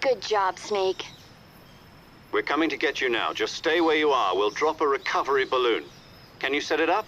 Good job, Snake. We're coming to get you now. Just stay where you are. We'll drop a recovery balloon. Can you set it up?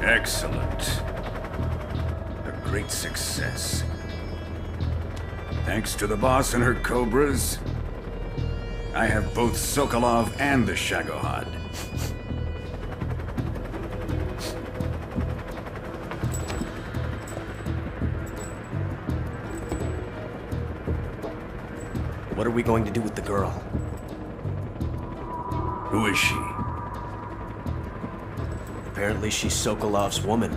Excellent. A great success. Thanks to the boss and her cobras, I have both Sokolov and the Shagohod. What are we going to do with the girl? Who is she? Apparently she's Sokolov's woman.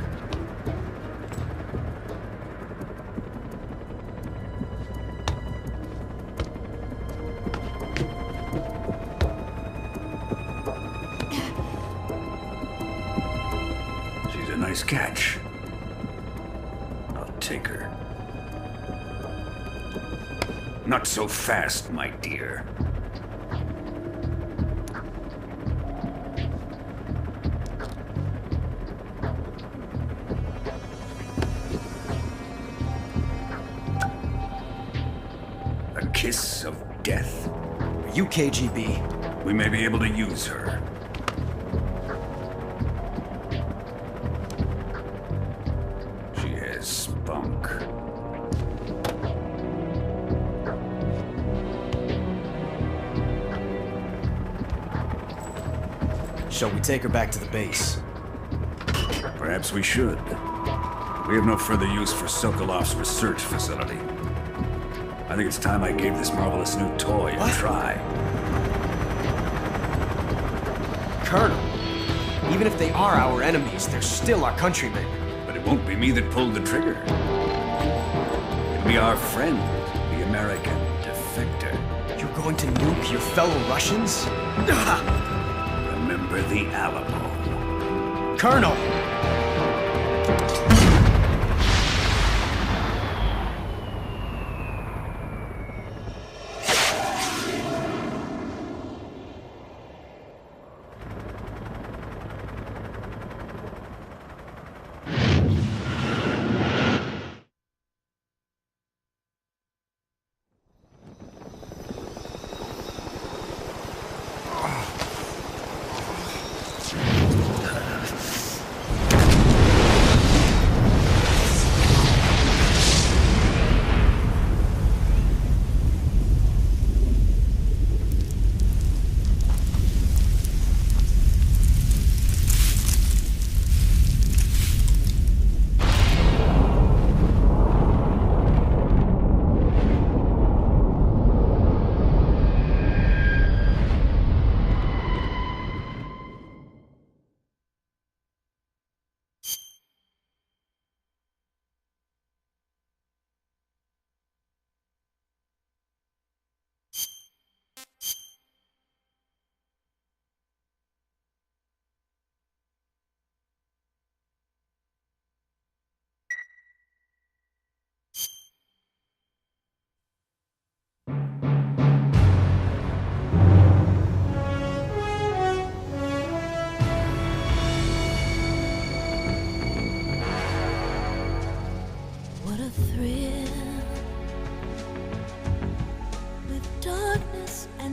She's a nice catch. I'll take her. Not so fast, my dear. A kiss of death. Are you KGB? We may be able to use her. She has spunk. Shall we take her back to the base? Perhaps we should. We have no further use for Sokolov's research facility. I think it's time I gave this marvelous new toy a try. Colonel, even if they are our enemies, they're still our countrymen. But it won't be me that pulled the trigger. It'll be our friend, the American defector. You're going to nuke your fellow Russians? Remember the Alamo. Colonel!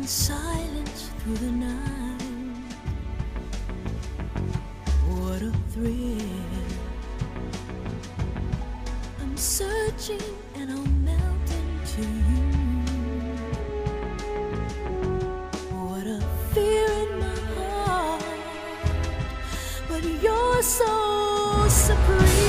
silence through the night. What a thrill. I'm searching and I'll melt into you. What a fear in my heart, but you're so supreme.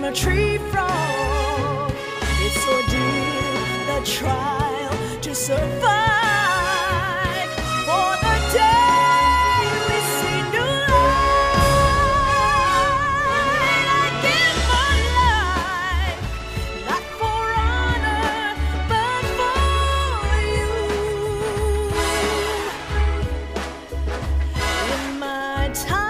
A tree frog, it's ordeal, the trial to survive. For the day we see new light, I give my life, not for honor, but for you. In my time,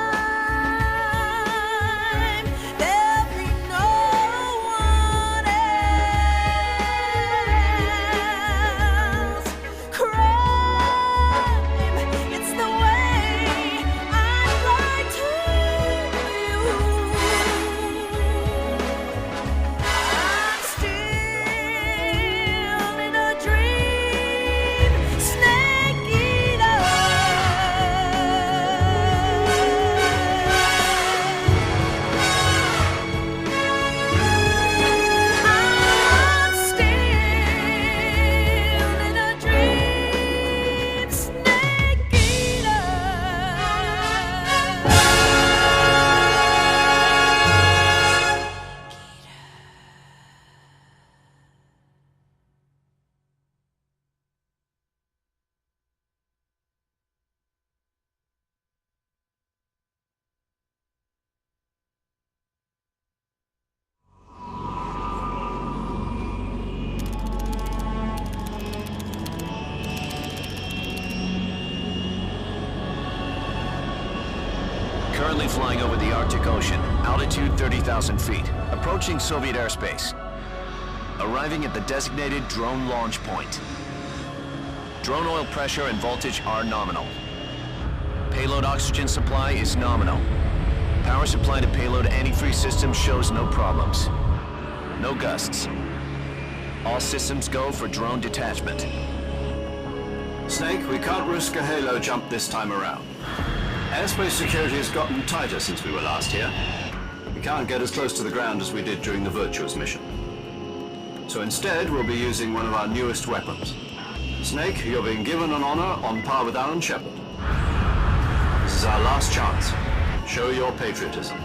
Currently flying over the Arctic Ocean, altitude 30,000 feet, approaching Soviet airspace. Arriving at the designated drone launch point. Drone oil pressure and voltage are nominal. Payload oxygen supply is nominal. Power supply to payload antifreeze system shows no problems. No gusts. All systems go for drone detachment. Snake, we can't risk a halo jump this time around. Airspace security has gotten tighter since we were last here. We can't get as close to the ground as we did during the Virtuous mission. So instead, we'll be using one of our newest weapons. Snake, you're being given an honor on par with Alan Shepard. This is our last chance. Show your patriotism.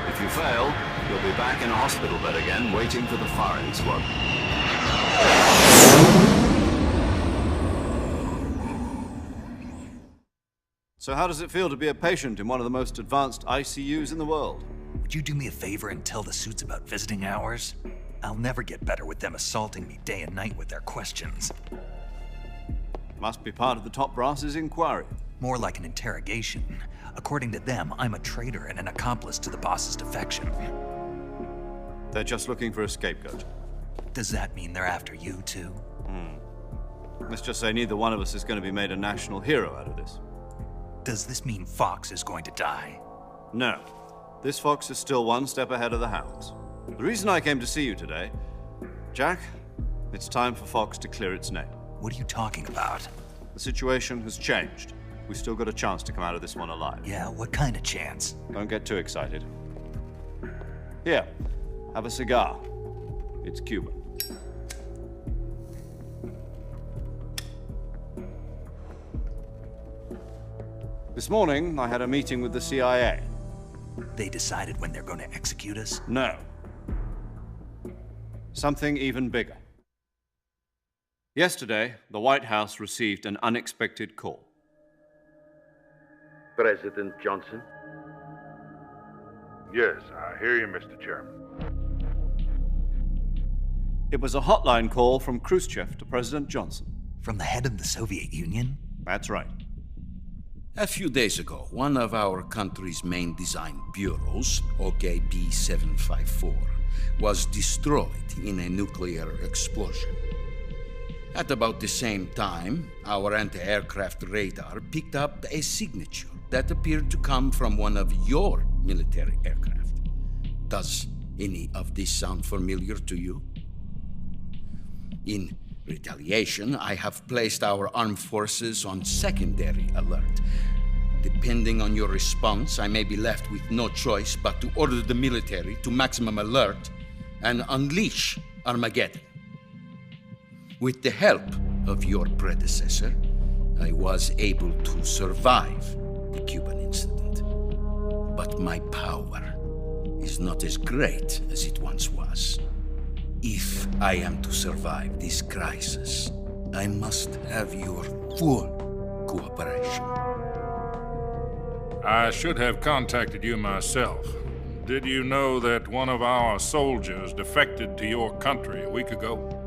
If you fail, you'll be back in a hospital bed again, waiting for the firing squad. So how does it feel to be a patient in one of the most advanced ICUs in the world? Would you do me a favor and tell the suits about visiting hours? I'll never get better with them assaulting me day and night with their questions. Must be part of the top brass's inquiry. More like an interrogation. According to them, I'm a traitor and an accomplice to the boss's defection. They're just looking for a scapegoat. Does that mean they're after you, too? Let's just say neither one of us is going to be made a national hero out of this. Does this mean Fox is going to die? No. This fox is still one step ahead of the hounds. The reason I came to see you today, Jack, it's time for Fox to clear its name. What are you talking about? The situation has changed. We've still got a chance to come out of this one alive. Yeah, what kind of chance? Don't get too excited. Here, have a cigar. It's Cuban. This morning, I had a meeting with the CIA. They decided when they're going to execute us? No. Something even bigger. Yesterday, the White House received an unexpected call. President Johnson? Yes, I hear you, Mr. Chairman. It was a hotline call from Khrushchev to President Johnson. From the head of the Soviet Union? That's right. A few days ago, one of our country's main design bureaus, OKB-754, was destroyed in a nuclear explosion. At about the same time, our anti-aircraft radar picked up a signature that appeared to come from one of your military aircraft. Does any of this sound familiar to you? In retaliation, I have placed our armed forces on secondary alert. Depending on your response, I may be left with no choice but to order the military to maximum alert and unleash Armageddon. With the help of your predecessor, I was able to survive the Cuban incident. But my power is not as great as it once was. If I am to survive this crisis, I must have your full cooperation. I should have contacted you myself. Did you know that one of our soldiers defected to your country a week ago?